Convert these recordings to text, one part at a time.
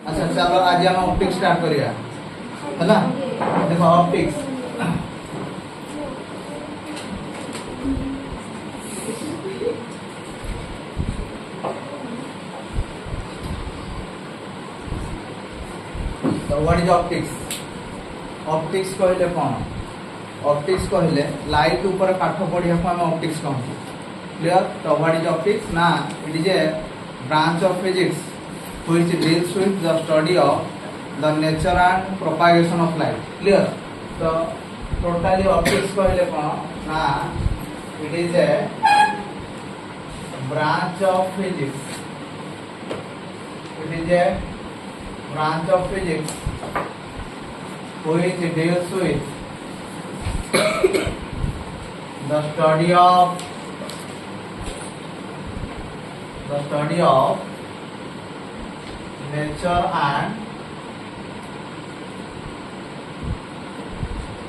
अच्छा चलो आज हम ऑप्टिक्स स्टार्ट करिया है ना। देखो ऑप्टिक्स तो व्हाट इज ऑप्टिक्स। ऑप्टिक्स कहले कौन? ऑप्टिक्स कहले लाइट ऊपर पाठ पढ़िया को हम ऑप्टिक्स कहू। क्लियर? तो व्हाट इज ऑप्टिक्स ना it is a branch of physics which deals with the study of the nature and propagation of light. Clear? तो totally optics कहले कौन ना it is a branch of physics. It is a branch of physics which deals with the study of nature and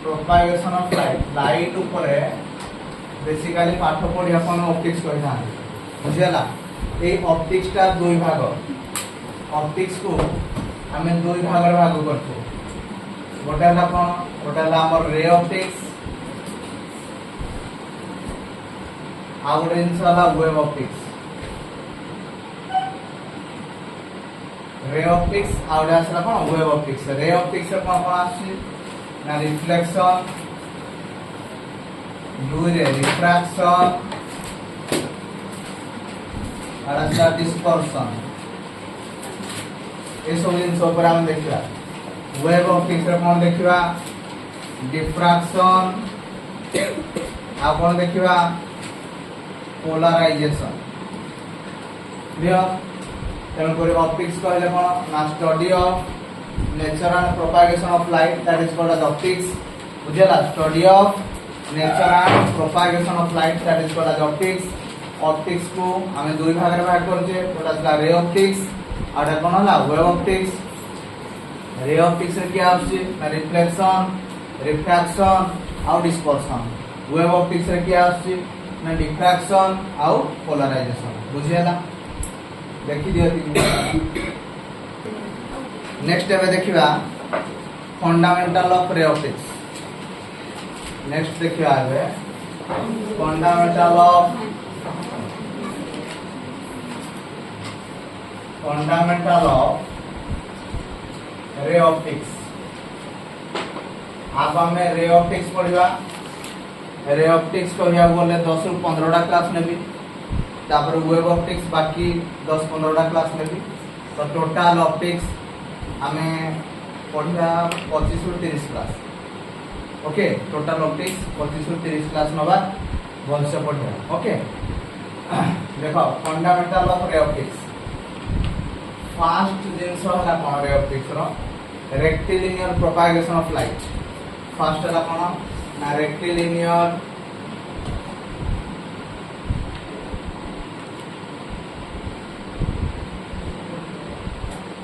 propagation of light. Light ऊपर basically पाठ पढ़ी अपन optics कहि था बुझियला। ए optics टा दुई भाग। ऑप्टिक्स को हमें दुई भाग रे भाग करतो। गोटेला कोन गोटेला हमर रे ऑप्टिक्स आ गोटे जिनसला वेव ऑप्टिक्स। रे ऑप्टिक्स आउट आसला कोन वेव ऑप्टिक्स। रे ऑप्टिक्स रे कोन कोन आसी ना रिफ्लेक्शन दुई रे रिफ्रैक्शन और आसला डिस्पर्शन। ए सब जिनस ऊपर हम देखिबा। वेव ऑप्टिक्स रे कोन देखिबा डिफ्रैक्शन आ कोन देखिबा पोलराइजेशन। क्लियर? तेणुक ऑप्टिक्स कहले कौन ना study of nature and propagation of light that is called as optics. बुझेला? Study of nature and propagation of light that is called as optics. Optics को हमें दुई भाग में भाग करछे। गोटा का रे ऑप्टिक्स और कोन होला वेव ऑप्टिक्स। रे ऑप्टिक्स रे क्या आछी ना रिफ्लेक्शन रिफ्रैक्शन और डिस्पर्शन। वेव ऑप्टिक्स रे क्या आछी ना डिफ्रैक्शन और पोलराइजेशन। बुझेला? देखि दियो। नेक्स्ट एबे देखिबा fundamental of ray optics. Next देखिबा एबे फंडामेंटल ऑफ रे ऑप्टिक्स। अब हमें रे ऑप्टिक्स पढ़िबा। रे ऑप्टिक्स कहिया बोले 10 रु 15टा क्लास नेबी। तापर वेव ऑप्टिक्स बाकी 10-15टा क्लास नेबी। तो टोटल ऑप्टिक्स हमें पढ़िया 25 रु 30 क्लास। ओके टोटल ऑप्टिक्स 25 रु 30 क्लास नबा भल से पढ़िया। ओके देखो fundamental of ray optics. First जिनस होला कोन रे ऑप्टिक्स रो rectilinear propagation of light. First होला कोन ना rectilinear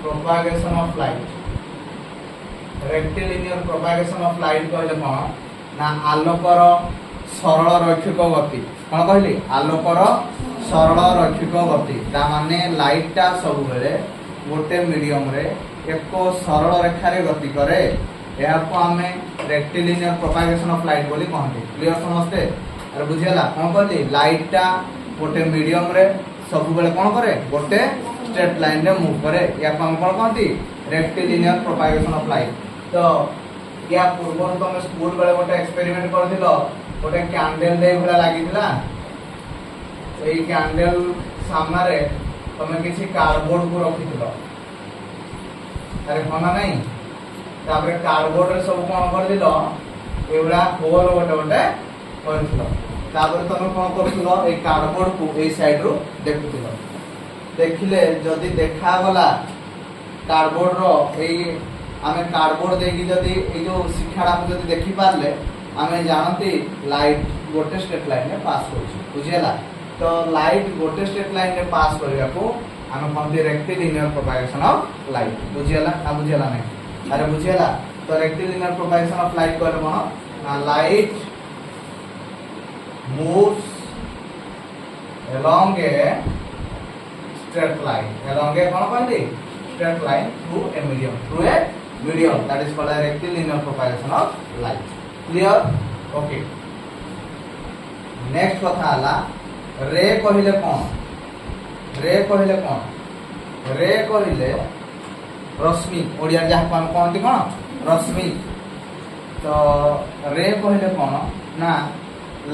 propagation of light. Rectilinear propagation of light कहले कोन ना आलोकर सरल रैखिक गति। कोन कहली आलोकर सरल रैखिक गति। ता माने लाइट टा सब बेले गोटे मीडियम रे एक सरल रेखा रे गति करे। एहा को हमें रेक्टिलिनियर प्रोपागेशन ऑफ लाइट बोली कहते। क्लियर समझते? अरे बुझियला कोन कहली लाइट टा गोटे मीडियम रे सब बेले कोन करे गोटे स्ट्रेट लाइन रे मूव करे। या को हम कोन कहती रेक्टिलिनियर प्रोपागेशन ऑफ लाइट। तो या पूर्व तुम स्कूल बेले गोटे एक्सपेरिमेंट करथिलो गोटे कैंडल दे भला लागितला। एई कैंडल सामने रे तुम किसी कार्डबोर्ड को रखिथिलो। अरे कोना नहीं तापर कार्डबोर्ड रे सब कोन कर दिलो एवला होल गोटे गोटे करथिलो। तापर तुम कोन करथिलो ए कार्डबोर्ड को ए साइड रो देखुथिलो। देखिले जदि देखा गला कार्डबोर्ड रो एई आमे कार्डबोर्ड देकी जदि ए जो शिक्षाटा को जदि देखि पारले आमे जानती लाइट गोटे स्ट्रेट लाइन में पास होछि। बुझियला? तो लाइट गोटे स्ट्रेट लाइन में पास करिया को आमे कोनती रेक्टिलिनियर प्रोपागेशन ऑफ लाइट। बुझियला ना बुझियला नहीं? अरे बुझियला? तो रेक्टिलिनियर प्रोपागेशन ऑफ लाइट कहले कोन ना light moves along a straight line. along a कोन कहली straight line through a medium. Through a medium, that is called a rectilinear propagation of light. Clear? Okay. Next कथा आला रे कहिले कौन? रे कहिले कौन? रे कहिले रश्मि. ओडिया जहाँ को हम कहते कौन? रश्मि. तो रे कहिले कौन? ना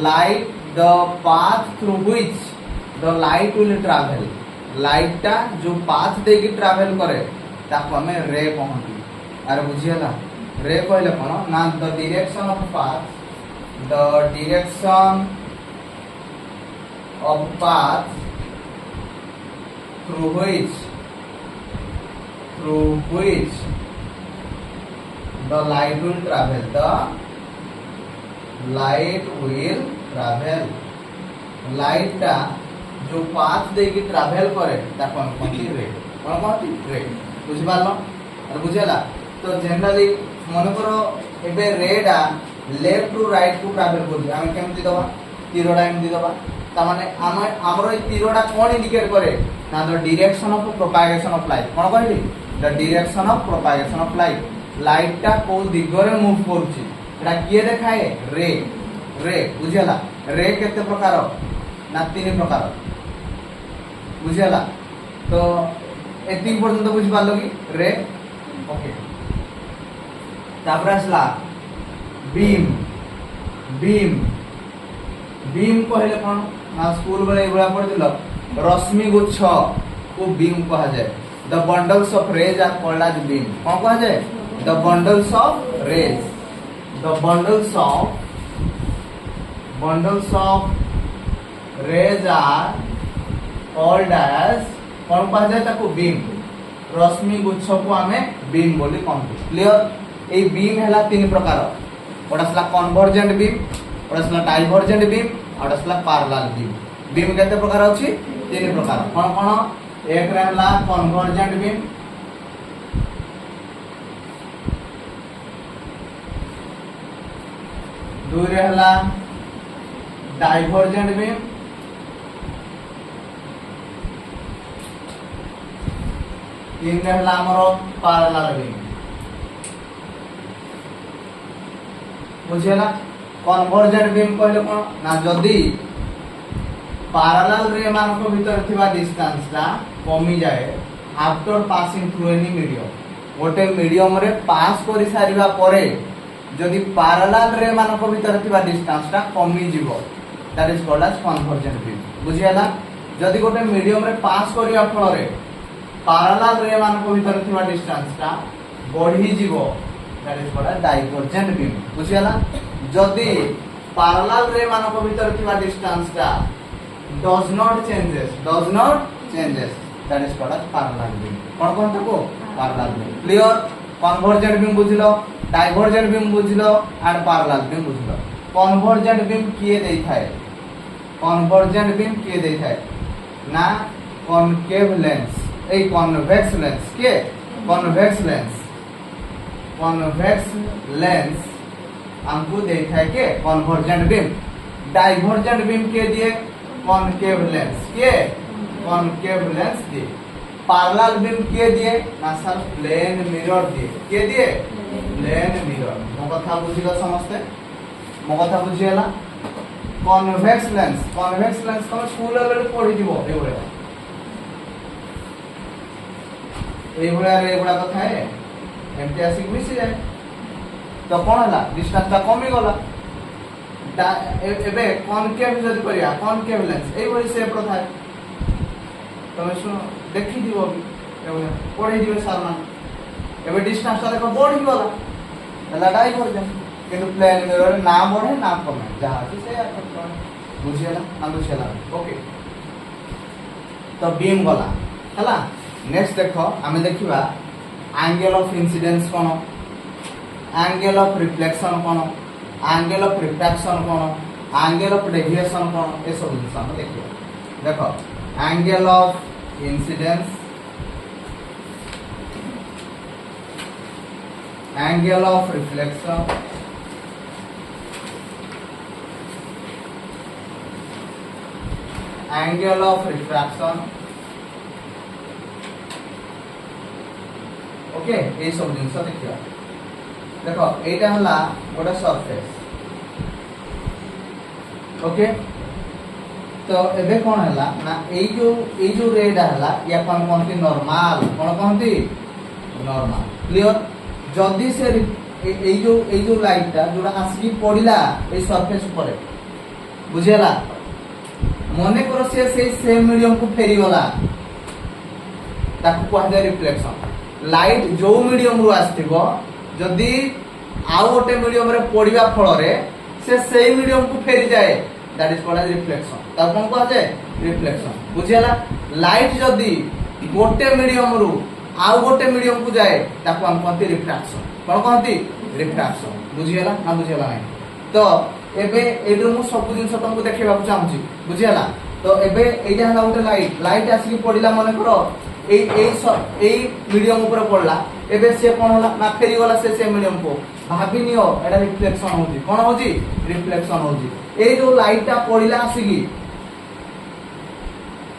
light the path through which the light will travel. Light टा जो पाथ देकी ट्रैवल करे ताको हमें रे कहती. अरे बुझियला रे कहले कोन ना the direction of path, the direction of path through which the light will travel. The light will travel. Light टा जो पाथ देकी ट्रैवल करे ताको हम कहती रे. कोन कहती रे. बुझि पारलो? अरे बुझेला. तो जनरली मन करो एबे रेडा लेफ्ट टू राइट को ट्रैवल करू. हम केमति दबा तीरडा एमति दबा. ता माने हमरो ए तीरडा कोन इंडिकेट करे ना the direction of propagation of light. कोन कहली? The direction of propagation of light. Light टा को दिगरे मूव करूची एटा किए देखाए रे. रे बुझेला. रे केते प्रकार ना तीन प्रकार. बुझेला. तो एतिक पर्यंत बुझि पारलो कि रे. ओके. तापर आसला बीम. बीम बीम कहले कोन ना स्कूल बेले एबळा पढिलो रश्मि गुच्छ को बीम कहा जाय. The bundles of rays are called as beam. कोन कहा जाय? The bundles of rays. The bundles of rays are called as कोन कहा जाय ताको बीम. रश्मि गुच्छ को हमें बीम बोली कहते. क्लियर? ए बीम हैला तीन प्रकार. ओडासला कन्वर्जेंट बीम, ओडासला डाइवर्जेंट बीम, ओडासला पैरेलल बीम. बीम केते प्रकार अछि? तीन प्रकार. कोन कोन? एक रहला कन्वर्जेंट बीम, दुई रहला डाइवर्जेंट बीम, तीन रहला हमरो पैरेलल बीम. बुझेला? कन्वर्जेंट बीम कहले कोन ना जदी पैरेलल रे मान को भीतर थिबा डिस्टेंस ता कमी जाए after passing through any medium. गोटे मीडियम रे पास करि सारिबा परे जदी पैरेलल रे मान को भीतर थिबा डिस्टेंस ता कमी जीवो that is called as convergent beam. बुझियाला? जदी गोटे मीडियम रे पास करिया फल रे पैरेलल रे मान को भीतर थिबा डिस्टेंस ता बढ़ी जीवो that is called as divergent beam. बुझियाला? जदी पैरेलल रे मान को भीतर थिबा डिस्टेंस ता does not changes that is called as parallel beam. कोन कोन ताको parallel beam. Clear? convergent beam बुझिलो, divergent beam बुझिलो and parallel beam बुझिलो. convergent beam किए देई थाए? convergent beam किए देई थाए ना concave lens ए convex lens के convex lens हमको देई थाए के convergent beam. divergent beam के दिए कॉनकेव लेंस के कॉनकेव लेंस दिए. पैरेलल बीम के दिए ना सर प्लेन मिरर दिए. के दिए? Plane mirror. मो कथा बुझिलो समस्ते? मो कथा बुझियला? कन्वेक्स लेंस तम स्कूल लेवल पढि दिबो एबुला रे एबुला कथा है एमटी आसिक मिसी जाय. तो कोन हला डिस्टेंस ता कमी गला. एबे कॉनकेव जदी करिया कॉनकेव लेंस एई बडी शेप रो थाय. तमे सुनो देखि दिबो एबे पढि दिबे सारना. एबे डिस्टेंस ता देखो बढ़ी गला हला डाइवर्जेंट. किंतु प्लेन मिरर ना बढ़े ना कमे जहा कि से बुझियला ना बुझियला. ओके. तो बीम गला हला. नेक्स्ट देखो हमें देखिबा एंगल ऑफ इंसिडेंस कोन, एंगल ऑफ रिफ्लेक्शन कोन, एंगल ऑफ रिफ्रैक्शन कोन, एंगल ऑफ डेविएशन कोन. ए सब जिनिस हम देखियो. देखो angle of incidence, angle of reflection, angle of refraction okay ए सब जिंस देखिया देखो एटा हला गोटे सरफेस ओके तो एबे कोन हला ना ए जो रेडा हला या कोन कोनती नॉर्मल कोन कोनती नॉर्मल क्लियर जदी से ए जो लाइटटा जोड़ा आसी पड़िला ए सरफेस ऊपर बुझेला मने करो से सेम मीडियम को फेरी गला ताकू कहदे रिफ्लेक्शन लाइट जो मीडियम रु आस्थिबो जदी आउ गोटे मीडियम रे पड़िबा फल रे से सेम मीडियम को फेरी जाए that is called as reflection ता कोन कह जाए रिफ्लेक्शन बुझेला लाइट जदी गोटे मीडियम रु आउ गोटे मीडियम को जाए ताकू हम कहते रिफ्रैक्शन कोन कहती रिफ्रैक्शन बुझियला ना बुझियला नहीं तो एबे एडो मु सब दिन तुमको देखैबा को चाहूची बुझियला तो एबे एजा हला गोटे लाइट आसी पड़िला मने करो ए मीडियम ऊपर पड़ला एबे से कोन हला ना फेरी गला से मीडियम को भाबी नियो एडा रिफ्लेक्शन होजी कोन होजी रिफ्लेक्शन होजी ए जो लाइटटा पड़िला आसीगी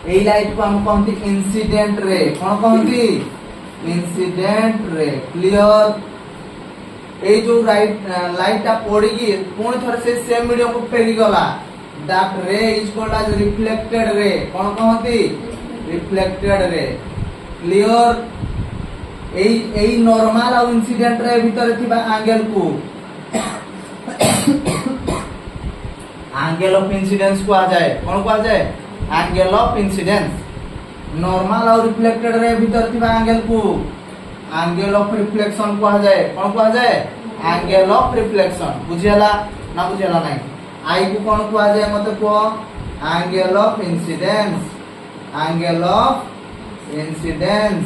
ए लाइट को हम कहंती इंसिडेंट रे कोन कहंती इंसिडेंट रे क्लियर ए जो लाइटटा पड़ीगी पुणी थरे से सेम मीडियम को फेरी गला दैट रे is called as reflected ray कोन कहंती रिफ्लेक्टेड रे क्लियर ए नॉर्मल और इंसिडेंट रे भीतर थिबा एंगल को एंगल ऑफ इंसिडेंस को आ जाए कोन को आ जाए एंगल ऑफ इंसिडेंस नॉर्मल और रिफ्लेक्टेड रे भीतर थिबा एंगल को एंगल ऑफ रिफ्लेक्शन को आ जाए कोन को आ जाए एंगल ऑफ रिफ्लेक्शन बुझियला ना बुझियला नहीं आई को कोन को आ जाए मते को angle of incidence angle of incidence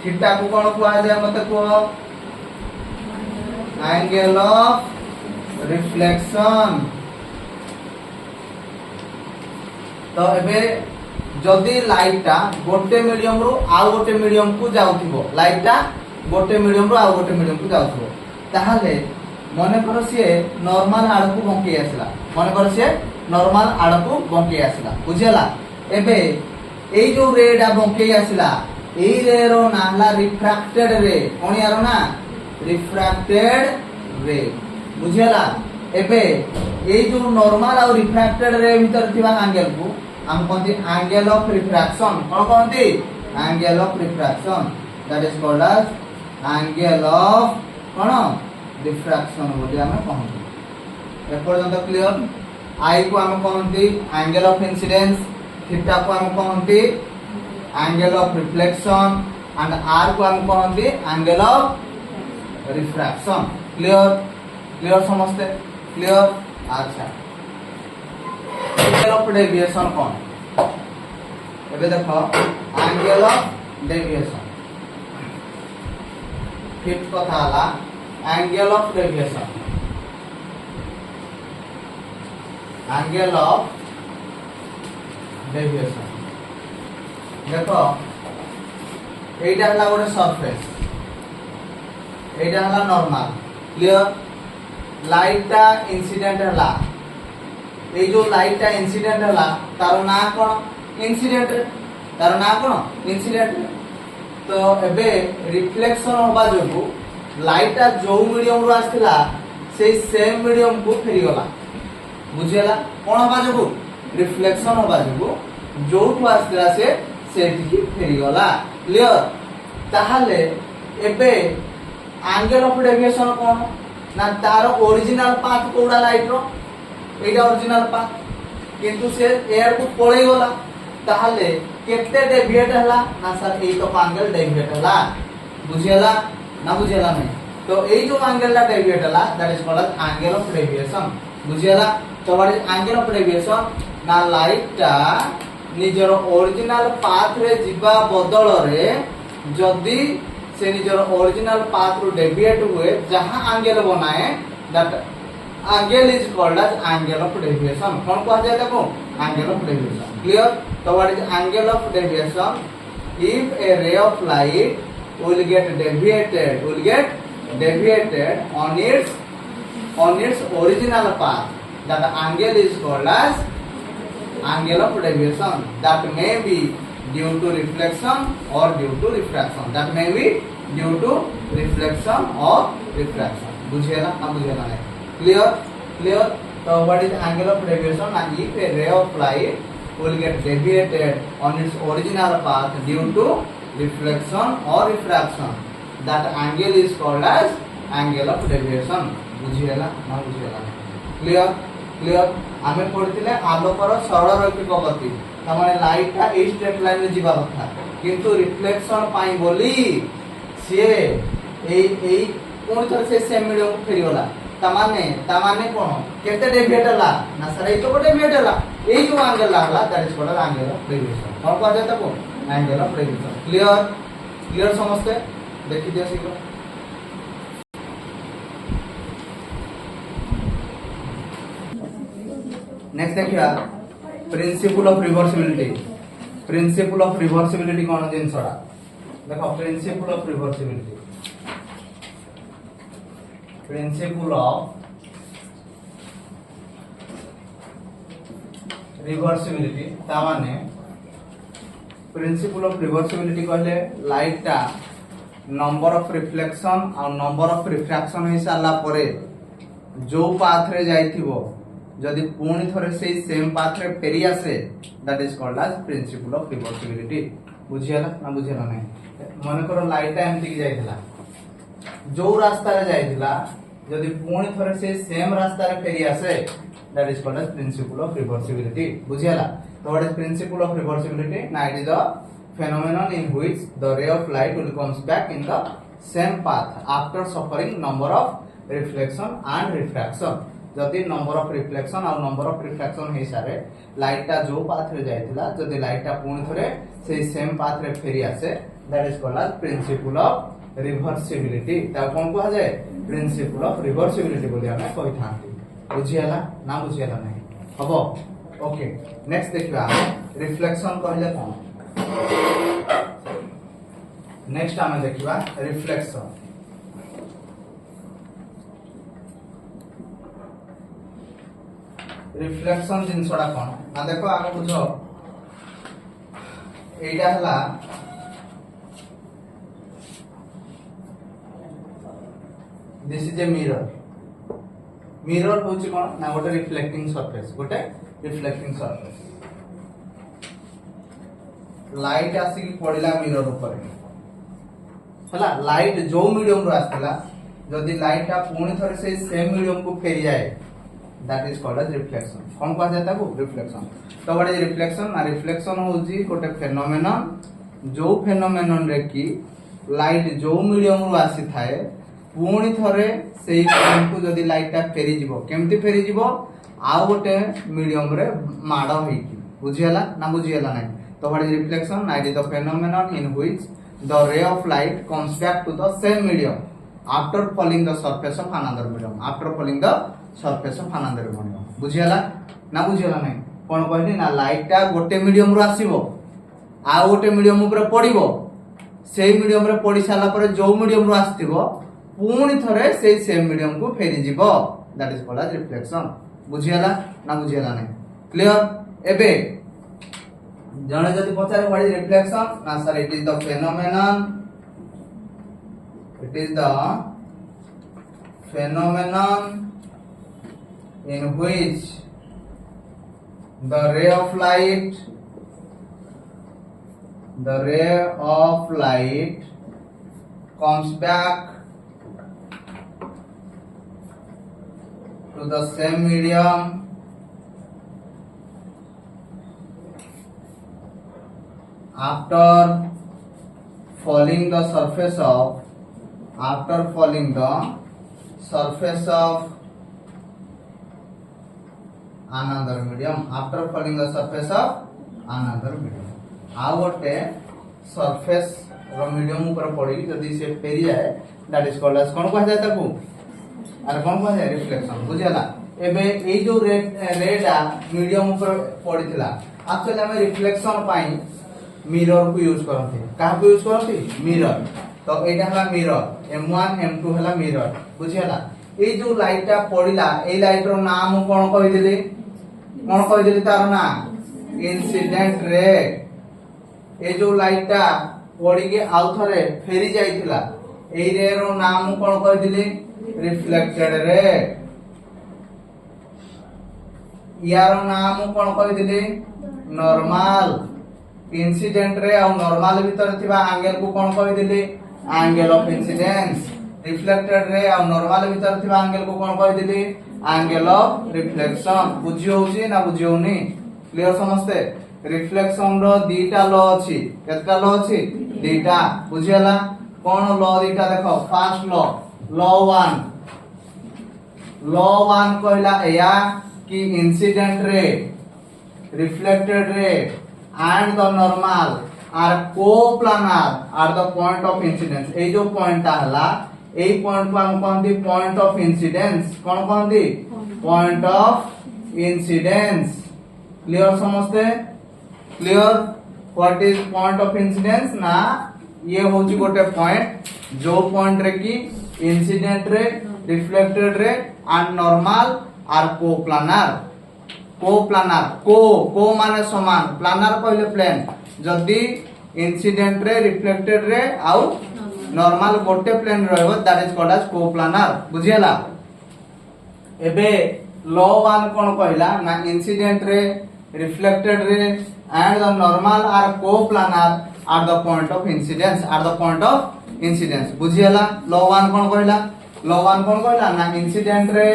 theta को कोन को आ जाए मते को एंगल ऑफ रिफ्लेक्शन तो एबे जदी लाइटटा गोटे मीडियम रो आउ गोटे मीडियम को जाउथिबो लाइटटा गोटे मीडियम रो आउ गोटे मीडियम को जाउथिबो ताहाले मने करो से नॉर्मल आड़ को बंकी आसला मने करो से नॉर्मल आड़ को बंकी आसला बुझेला एबे ए जो रेडा बंकी आसला ए रे रो नाला रिफ्रैक्टेड रे कोन यारो ना रिफ्रैक्टेड रे बुझेला एबे ए जो नॉर्मल और रिफ्रैक्टेड रे भीतर थिबा एंगल को हम कहते एंगल ऑफ रिफ्रैक्शन कोन कहते angle of refraction that is called as angle of कोन रिफ्रैक्शन बोली हम कहते ए पर्यंत क्लियर आई को हम कहते एंगल ऑफ इंसिडेंस थीटा को हम कहते angle of reflection and R को हम कहते angle of refraction clear clear समझते क्लियर अच्छा एंगल ऑफ डेविएशन कौन एबे देखो एंगल ऑफ डेविएशन फिफ्थ कथा हला angle of deviation angle of deviation देखो एटा हला गोटे सरफेस एटा हला नॉर्मल क्लियर लाइटटा इंसिडेंट हला ए जो लाइटटा इंसिडेंट हला तार ना कोन इंसिडेंट तार ना कोन इंसिडेंट तो एबे रिफ्लेक्शन होबा जोगु लाइटटा जो मीडियम रु आस्थिला से सेम मीडियम को फेरी गला बुझेला कोन होबा जोगु रिफ्लेक्शन होबा जोगु जो को आस्थिला से सेठी फेरी गला क्लियर ताहाले एबे एंगल ऑफ डेविएशन कोन ना तार ओरिजिनल पाथ कोडा लाइट रो एटा ओरिजिनल पाथ किंतु से एयर को पळे गला ताहाले केते डेविएट हला ना सर ए तो एंगल डेविएट हला बुझियला ना बुझियला नहीं तो ए जो एंगल ला डेविएट हला that is called angle of deviation बुझियला तो what is angle of deviation ना लाइटटा निजर ओरिजिनल पाथ रे जिबा बदल रे जदी से निजर ओरिजिनल पाथ रु डेविएट हुए जहां एंगल बनाए that angle is called as angle of deviation कौन कहा जाए देखो एंगल ऑफ डेविएशन क्लियर तो what is angle of deviation if a ray of light will get deviated on its original path that angle is called as angle of deviation that may be due to reflection or due to refraction. That may be due to reflection or refraction. बुझेला ना बुझेला नहीं? Clear. So what is angle of deviation? And if a ray of light will get deviated on its original path due to reflection or refraction, that angle is called as angle of deviation. बुझेला ना बुझेला नहीं? Clear. आमे पढ़िथिले आलोकर सरल रैखिक गति तमाने light का a straight line में जीवा कथा किंतु रिफ्लेक्शन पाई बोली से ए कोन थर से सेम मीडियम को फेरी होला तमाने कोन केते डेविएट होला ना सर ए तो डेविएट होला ए जो एंगल लागला that is called angle of deviation कोन कह जाता को एंगल ऑफ डेविएशन क्लियर समझते देखि दियो शीघ्र नेक्स्ट देखिया प्रिंसिपल ऑफ रिवर्सिबिलिटी कोन जिनसडा देखो प्रिंसिपल ऑफ रिवर्सिबिलिटी ता माने प्रिंसिपल ऑफ रिवर्सिबिलिटी कहले लाइट ता नंबर ऑफ रिफ्लेक्शन और नंबर ऑफ रिफ्रैक्शन हे साला परे जो पाथ रे जाइथिबो जदि पुणी थरे से सेम पाथ रे फेरी आसे that is called as principle of reversibility बुझियाला ना बुझियाला नहीं मन करो लाइट एमती की जाइथिला जो रास्ता रे जाइथिला जदि पुणी थरे से सेम रास्ता रे फेरी आसे that is called as principle of reversibility बुझियाला तो what is principle of reversibility ना it is the phenomenon in which the ray of light will comes back in the same path after suffering number of reflection and refraction जदि number of reflection और number of refraction हे सारे light ता जो path रे जाइतिला जदि light ता पुणी थरे से सेम पाथ रे फेरी आसे that is called as principle of reversibility ता कोन को जाय प्रिंसिपल ऑफ रिवर्सिबिलिटी बोली हमें कहि थांती बुझियाला ना बुझियाला नहीं हबो ओके नेक्स्ट देखिबा रिफ्लेक्शन कहले कोन नेक्स्ट आमे देखिबा रिफ्लेक्शन जिनसडा कोन ना देखो आगे बुझो एटा हला दिस इज ए मिरर होची कोन ना गोटे रिफ्लेक्टिंग सरफेस लाइट आसी की पड़िला मिरर ऊपर हला लाइट जो मीडियम रो आस्थिला जदी लाइट आ पुणी थरे से सेम मीडियम को फेरी जाए that is called as reflection कोन कहा जाता को रिफ्लेक्शन तो व्हाट इज रिफ्लेक्शन ना रिफ्लेक्शन होजी गोटे फेनोमेनन जो फेनोमेनन रे की लाइट जो मीडियम रो आसी थाए पुणी थरे सेही मीडियम को जदी लाइट ता फेरी जीवो केमती फेरी जीवो आ गोटे मीडियम रे माडो होई की बुझियाला ना बुझियाला नहीं तो व्हाट इज रिफ्लेक्शन ना it is the phenomenon in which the ray of light comes back to the same medium after falling the surface of another medium surface of another medium बुझियाला ना बुझियाला नहीं कोन कहली ना लाइट ता गोटे medium रो आसीबो आ गोटे मीडियम ऊपर पड़िबो सेही मीडियम रे पड़ी साला पर जो मीडियम रो आस्तिबो पुणी थरे सेही सेम मीडियम को फेरी जीवो that is called as reflection बुझियाला ना बुझियाला नहीं क्लियर एबे जने जदी पचारे व्हाट इज रिफ्लेक्शन ना sir it is the phenomenon in which the ray of light comes back to the same medium after falling the surface of another medium आ गोटे सरफेस रो मीडियम ऊपर पड़ी जदी से फेरी जाए दैट इज कॉल्ड एज कोन कह जाय ताकू अरे कोन कह जाय रिफ्लेक्शन बुझियाला एबे ए जो रेडा मीडियम ऊपर पड़ीथिला एक्चुअली हम रिफ्लेक्शन पाई मिरर को यूज करथि का को यूज करथि मिरर तो एटा हला मिरर m1 m2 हला मिरर बुझियाला ए जो लाइटटा पड़िला ए लाइट रो नाम कोन कहि देली तार नाम इंसिडेंट रे ए जो लाइटटा पड़ी के आउ थरे फेरी जाइथिला एई रे रो नाम कोन कहि दिली रिफ्लेक्टेड रे यार नाम कोन कहि दिली नॉर्मल इंसिडेंट रे और नॉर्मल भीतर थिबा एंगल को कोन कहि दिली angle of incidence reflected ray और नॉर्मल भीतर थिबा एंगल को कोन कहि दिली एंगल ऑफ रिफ्लेक्शन बुझी होउची ना बुझी होउनी क्लियर समझते रिफ्लेक्शन रो दीटा लॉ अछि केतना लॉ अछि दीटा बुझियला कोन लॉ दीटा देखो फर्स्ट लॉ लॉ 1 कहला या कि इंसिडेंट रे रिफ्लेक्टेड रे and the normal are coplanar at the point of incidence ए जो पॉइंट हला ए पॉइंट को हम कहंदी पॉइंट ऑफ इंसिडेंस कोन कहंदी पॉइंट ऑफ इंसिडेंस क्लियर समझते clear what is point of incidence ना ये होची गोटे पॉइंट जो पॉइंट रे की incident ray reflected ray and normal are coplanar coplanar को माने समान प्लानर कहले प्लेन जदी इंसिडेंट रे रिफ्लेक्टेड रे आउ नॉर्मल गोटे प्लेन रहबो that is called as coplanar बुझियला एबे लॉ 1 कोन कहला ना incident ray reflected ray and the normal are coplanar at the point of incidence at the point of incidence बुझियला लॉ 1 कोन कहला लॉ 1 कोन कहला ना incident ray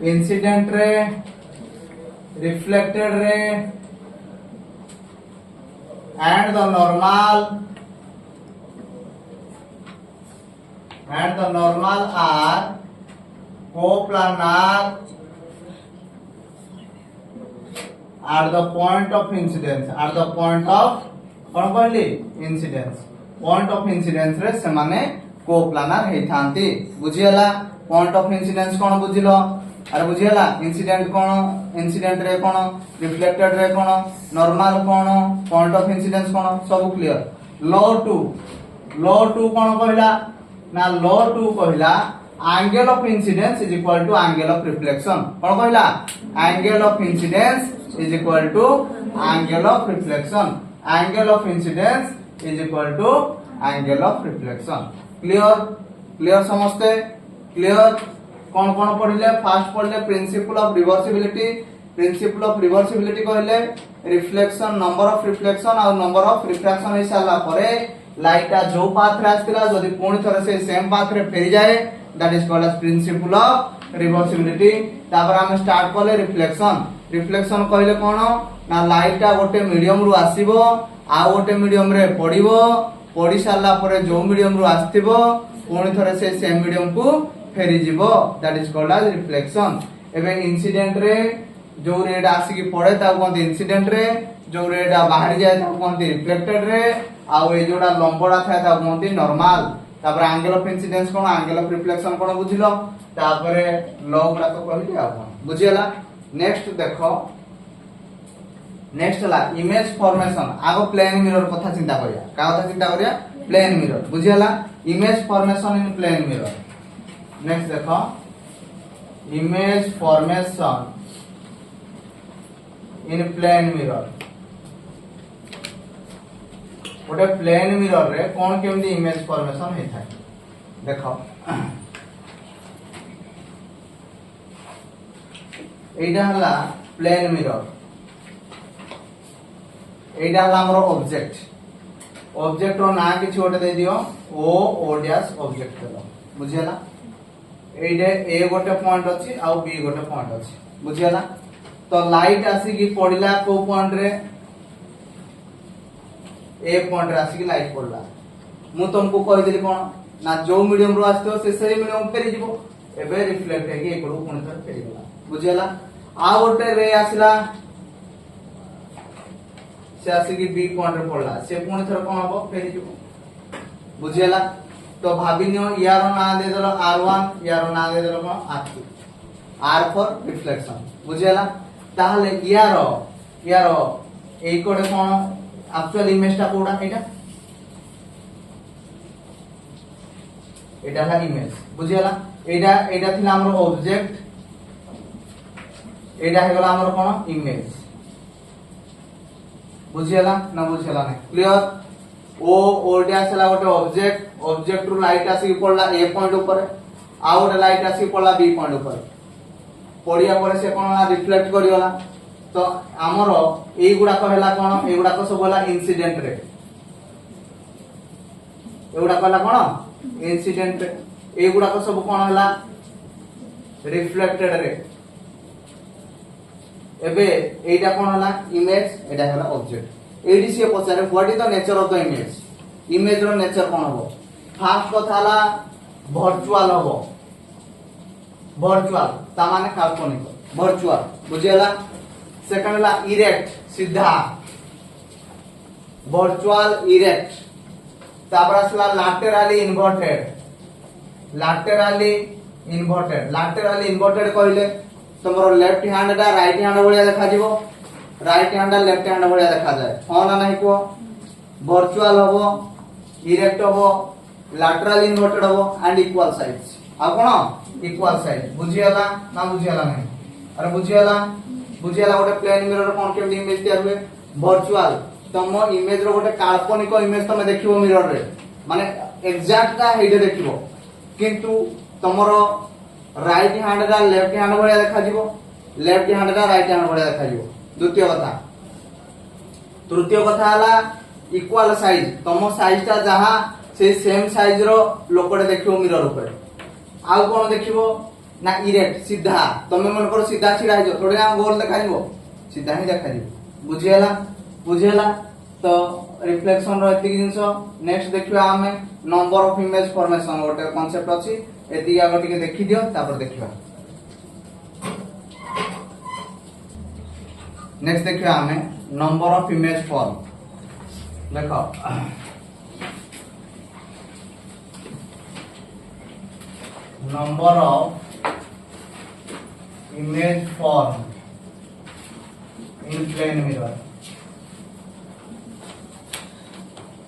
reflected ray and the normal are coplanar at the point of incidence at the point of कोन कहली incidence point of incidence रे से माने कोप्लानर हे थांती बुझियला पॉइंट ऑफ इंसिडेंस कोन बुझिलो अरे बुझियला इंसिडेंट कोन इंसिडेंट रे कोन रिफ्लेक्टेड रे कोन नॉर्मल कोन पॉइंट ऑफ इंसिडेंस कोन सब क्लियर लॉ 2 कोन कहला ना लॉ 2 कहला angle of incidence is equal to angle of reflection कोन कहला angle of incidence is equal to angle of reflection angle of incidence is equal to angle of reflection clear समझते clear कौन कौन पढ़िले fast पढ़ले principal of reversibility कहले reflection number of reflection और number of refraction हे साला परे लाइटा जो पाथ रे आस्तिला जदी पुणी थरे से सेम पाथ रे फेरी जाए that is called as principle of reversibility तापर हम स्टार्ट करले रिफ्लेक्शन कहले कोन ना लाइटा गोटे मीडियम रु आसीबो आ गोटे मीडियम रे पड़ी साला परे जो मीडियम रु आस्तिबो पुणी थरे से सेम मीडियम को फेरी जिवो that is called as reflection एबे इंसिडेंट रे जो रेड आसी की पड़े ता कोन इंसिडेंट रे जो रेड बाहर जाए ता कोन रिफ्लेक्टेड रे आ ए जोडा लंबडा था ता कोन नॉर्मल तापर एंगल ऑफ इंसिडेंस कोन एंगल ऑफ रिफ्लेक्शन कोन बुझिलो तापर लॉ गुडा तो कहली आ बुझियला नेक्स्ट देखो नेक्स्ट ला इमेज फॉर्मेशन आगो प्लेन मिरर कथा चिंता करिया का कथा चिंता करिया प्लेन मिरर बुझियला image formation in plane mirror next देखो image formation in plane mirror गोटे प्लेन मिरर रे कोन केमदी इमेज फॉर्मेशन हे थाए देखो एटा हला प्लेन मिरर एटा हला हमरो ऑब्जेक्ट रो ना किछि ओटे दे दियो ओ डैश ऑब्जेक्ट देलो बुझियला एडे ए गोटे पॉइंट अछि आ बी गोटे पॉइंट अछि बुझियला तो लाइट आसी की पड़िला को पॉइंट रे ए पॉइंट रे आसी की लाइट पड़ला मु तुमको कहि देली कोन ना जो मीडियम रो आस्तो से सही मीडियम फेरी जिवो एबे रिफ्लेक्ट हेगी एकड़ो पुणी थर फेरी गला बुझियला आ गोटे रे आसला से आसी की बी पॉइंट रे पड़ला से पुणी थर कोन हबो फेरी जिवो बुझियला तो भाबिनियो यारो ना दे देलो r1 यारो ना दे देलो कोन r2 r फॉर रिफ्लेक्शन बुझियला ताहले यारो एई कोडे कोन एक्चुअल इमेज ता कोडा एटा है इमेज बुझियला एटा थिला हमर ऑब्जेक्ट एटा हे गला हमर कोन इमेज बुझियला ना बुझियला नहीं क्लियर ओ ओडिया सेला गोटे ऑब्जेक्ट रु लाइट आसी पड़ला ए पॉइंट ऊपर आ गोटे लाइट आसी पड़ला बी पॉइंट ऊपर पड़िया पर से कोन रिफ्लेक्ट करियोला तो हमर एई गुडा को हैला कोन एई गुडा को सब होला इंसिडेंट रे एई गुडा कहला कोन इंसिडेंट रे एई गुडा को सब कोन हैला रिफ्लेक्टेड रे एबे एटा कोन होला इमेज एटा होला ऑब्जेक्ट एडी से पचारे what is the nature of the image रो नेचर कोन हो फास्ट कथा होला वर्चुअल हो वर्चुअल ता माने काल्पनिक वर्चुअल बुझियला सेकंड होला इरेक्ट सीधा वर्चुअल इरेक्ट तापर असला लैटरली इन्वर्टेड कहले तुमरो लेफ्ट हैंड दा राइट हैंड भलिया देखा जीवो राइट हैंड दा लेफ्ट हैंड भलिया देखा जाए हां ना नहीं को वर्चुअल होबो इरेक्ट होबो लैटरल इन्वर्टेड होबो एंड इक्वल साइज आ कोन इक्वल साइज बुझियला ना बुझियला नहीं अरे बुझियला गोटे प्लेन मिरर कोन के इमेज तैयार हुए वर्चुअल तुम इमेज रो गोटे काल्पनिक इमेज तुम देखिबो मिरर रे माने एग्जैक्ट का हेडे देखिबो किंतु तुमरो राइट हैंड दा लेफ्ट हैंड भलिया देखा जीवो लेफ्ट हैंड दा राइट हैंड भलिया देखा जीवो द्वितीय कथा तृतीय कथा हला इक्वल साइज तुम साइज ता जहां से सेम साइज रो लोकड़े देखिबो मिरर ऊपर आउ कोन देखिबो ना इरेक्ट सीधा तुम मन करो सीधा छिड़ा जो थोड़े ना गोल देखा जीवो सीधा ही देखा जीवो बुझियला तो रिफ्लेक्शन रो एति जिंसो नेक्स्ट देखिबा हमें नंबर ऑफ इमेज फॉर्मेशन गोटे कांसेप्ट अछि एति आगो टिके देखि दियो तापर देखिबा नेक्स्ट देखिबा हमें नंबर ऑफ इमेज फॉर्म देखो number of image form in plane mirror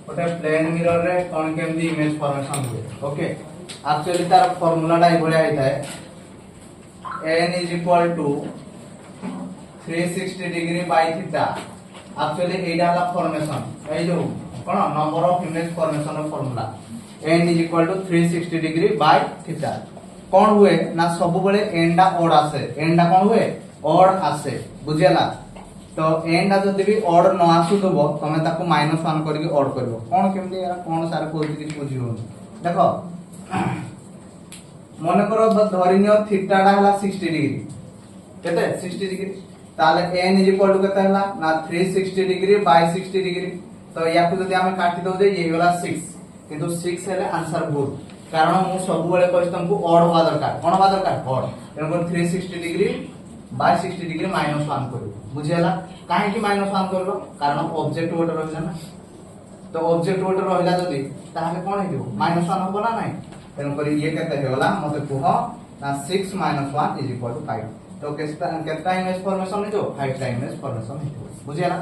ओटे प्लेन मिरर रे कोन केमदी इमेज फॉर्मेशन हुए ओके एक्चुअली तार फार्मूला टा इभलिया हेता है n is equal to 360 degree by theta actually एडा ला फॉर्मेशन ए जो कोन नंबर ऑफ इमेज फॉर्मेशन रो formula n is equal to 360 degree by theta कोन हुए ना सब बेले n डा ऑड आसे n डा कोन हुए ऑड आसे बुझियला तो n डा जदी भी ऑड न आसु दबो तमे ताको -1 करके ऑड करबो कोन केमदी यार कोन सारे कोइ कि बुझियो देखो मन करो धरिनियो थीटा डा हला 60 डिग्री केते 60 डिग्री ताले n इज इक्वल टू केते हला ना 360 डिग्री बाय 60 डिग्री तो याकु जदी हम काटी दो जे ये वाला 6 किंतु 6 हेले आंसर भूल कारण मु सब बेले कहि तुमको ऑड होवा दरकार कोन होवा दरकार odd Enco 360 degree bye 60 degree -1 करू बुझियला काहे कि -1 करलो कारण ऑब्जेक्ट गोटे रहला ना तो ऑब्जेक्ट गोटे रहला जदी ताहाले कोन हेदिबो -1 होबो ना नहीं तेन करी ये केते हेला मते कुह ना 6 - 1 इज इक्वल टू 5 तो केता इमेज फॉर्मेशन हे जो 5 टा इमेज फॉर्मेशन हे बुझियला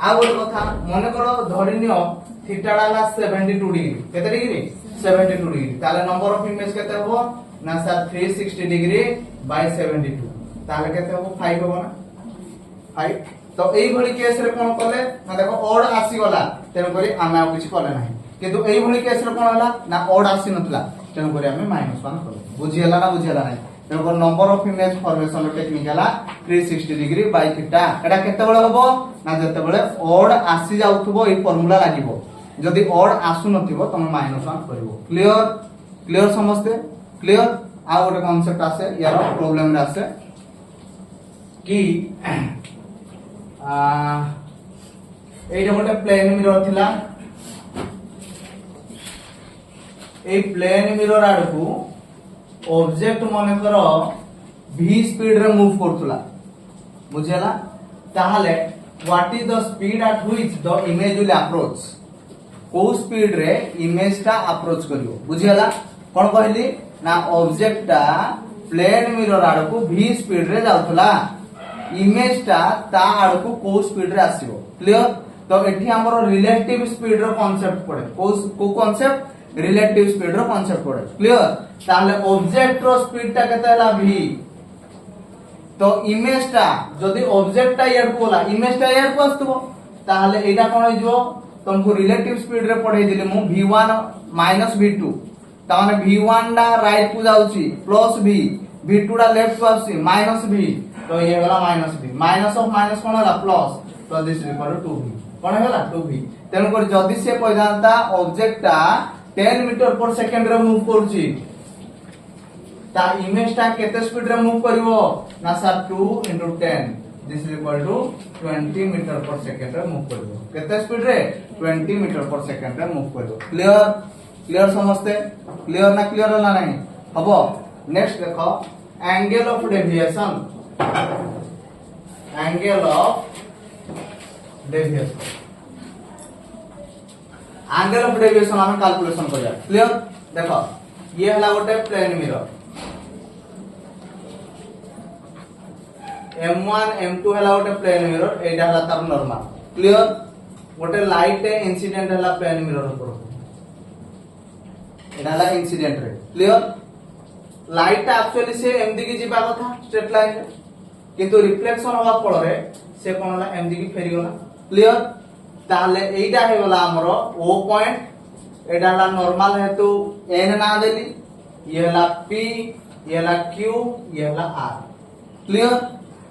आ गोटे कथा मने करो धरिनियो थीटा डाला 72 डिग्री केते डिग्री 72 डिग्री ताले नंबर ऑफ इमेज केते होबो ना सर 360 डिग्री बाय 72 ताले केते होबो 5 होबो ना 5 तो एई भली केस रे कोन करले ना देखो ऑड आसी गला तेन करी आमे आ किछ करले नाही किंतु एई भली केस रे कोन होला ना ऑड आसी नथला तेन करी आमे -1 करले बुझियला ना बुझियला नाही तेन कर number of image formation technique हला 360 डिग्री बाय थीटा एटा केते बेले होबो ना जते बेले ऑड आसी जाउथबो एई फार्मूला लागिबो जदी ऑड आसु नथिबो तमे -1 करबो क्लियर समझते क्लियर आ गोटे कांसेप्ट आसे यार प्रॉब्लम रे आसे कि एटा गोटे प्लेन मिरर थिला ए प्लेन मिरर आडकू ऑब्जेक्ट माने करो v स्पीड रे मूव करथुला बुझियला ताहाले what is the speed at which the image will approach को स्पीड रे इमेज ता अप्रोच करियो बुझियला कोन कहली ना ऑब्जेक्ट ता प्लेन मिरर आडकू v स्पीड रे जाउथला इमेज ता आडकू को स्पीड रे आसीबो क्लियर तो एठी हमरो रिलेटिव स्पीड रो कांसेप्ट पड़े को कांसेप्ट रिलेटिव स्पीड रो कांसेप्ट पड़े क्लियर ताले ऑब्जेक्ट रो स्पीड ता केते हला v तो इमेज ता जदी ऑब्जेक्ट ता यार कोला इमेज ता यार को आस्तबो ताहले एटा कोन हो जो तुमको रिलेटिव स्पीड रे पढ़ाई दिले मु v1 माइनस v2 ताने v1 डा राइट को जाउची प्लस v v2 डा लेफ्ट को आसी माइनस v तो ये वाला minus v minus of minus कोन होला प्लस तो this is equal to 2v कोन होला 2v तेन कर जदी से कहदांता ऑब्जेक्ट ता 10 मीटर पर सेकंड रे मूव करची ता इमेज ता केते स्पीड रे मूव करिवो ना sir 2 * 10 this is equal to 20 metre per second रे मूव करिवो केते स्पीड रे 20 मीटर पर सेकंड रे मूव करिवो क्लियर क्लियर समझते क्लियर ना क्लियर होला नहीं हबो नेक्स्ट देखो angle of deviation angle of deviation angle of deviation हम कैलकुलेशन करिया क्लियर देखो ये हला गोटे प्लेन मिरर m1 m2 हला गोटे प्लेन मिरर एटा हला तार नॉर्मल क्लियर गोटे लाइट इंसिडेंट हला प्लेन मिरर ऊपर एटा हला incident ray clear light actually से एमडी की जीवा कथा स्ट्रेट लाइन रे किंतु रिफ्लेक्शन होवा फल रे से कोन हला एमडी की फेरी गला क्लियर ताले एटा हे गला हमरो ओ पॉइंट एटा हला नॉर्मल हेतु n ना देली ये हला p ये हला q ये हला r क्लियर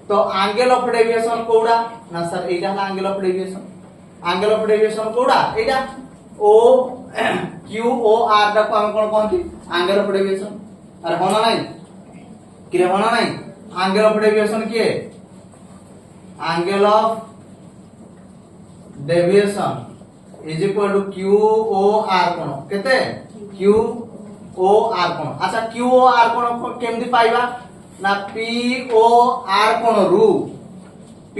तो एंगल ऑफ डेविएशन कोडा ना सर एटा हला एंगल ऑफ डेविएशन कोडा एटा o q o r दा को हम कोन कहंती एंगल ऑफ डेविएशन अरे होना नहीं कि होना नहीं एंगल ऑफ डेविएशन किए angle of deviation is equal to q o r कोन केते q o r कोन अच्छा q o r कोन केमदी पाइबा ना p o r कोन रु p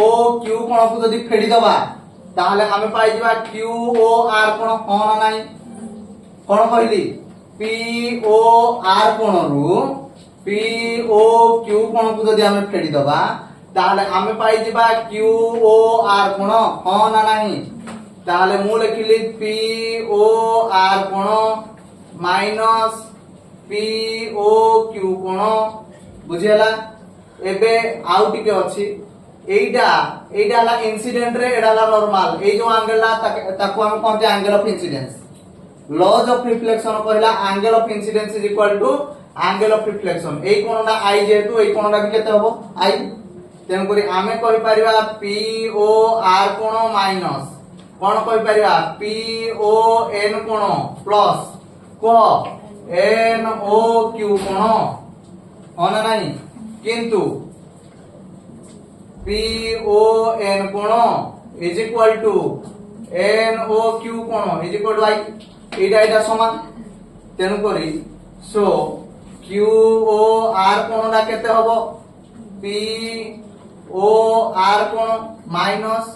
o q कोन को जदी फेडी दबा ताहले हमें पाइ दिबा q o r कोन होना नहीं कोन कहली p o r कोन रु p o q कोन को जदी हमें फेडी दबा ताहले हमें पाइ दिबा q o r कोन होना नहीं ताहले मु लिखिली p o r कोन माइनस p o q कोन बुझियला एबे आउ टिके अछि एइडा हला इंसिडेंट रे एडा हला नॉर्मल ए जो एंगल ला ताको हम कहते angle of incidence laws of reflection कहला angle of incidence is equal to angle of reflection ए कोनडा i जेतु ए कोनडा भी केते हबो i तेन करी आमे कहि परिबा p o r कोन माइनस कोन कहि परिबा p o n कोन प्लस को n o q कोन होना नहीं किंतु p o n कोन is equal to n o q कोन इज इक्वल टू i एटा समान तेनु करी सो q o r कोनडा केते हबो p o r कोन minus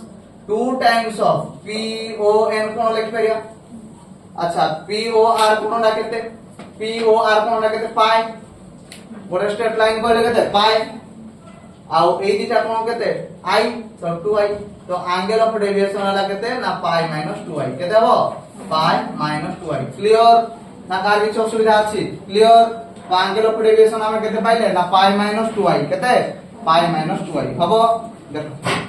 2 times of p o n कोन लिख परिया अच्छा p o r कोनडा केते p o r कोनडा केते पाई गोटे स्ट्रेट लाइन कहले केते पाई आउ ए दिटा कोन केते i तो 2i तो एंगल ऑफ डेविएशन वाला केते ना पाई माइनस 2i केते हबो पाई माइनस 2i क्लियर ना कार किछ असुविधा अछि क्लियर तो एंगल ऑफ डेविएशन हम केते पाइले ना पाई माइनस 2i केते पाई माइनस 2i हबो देखो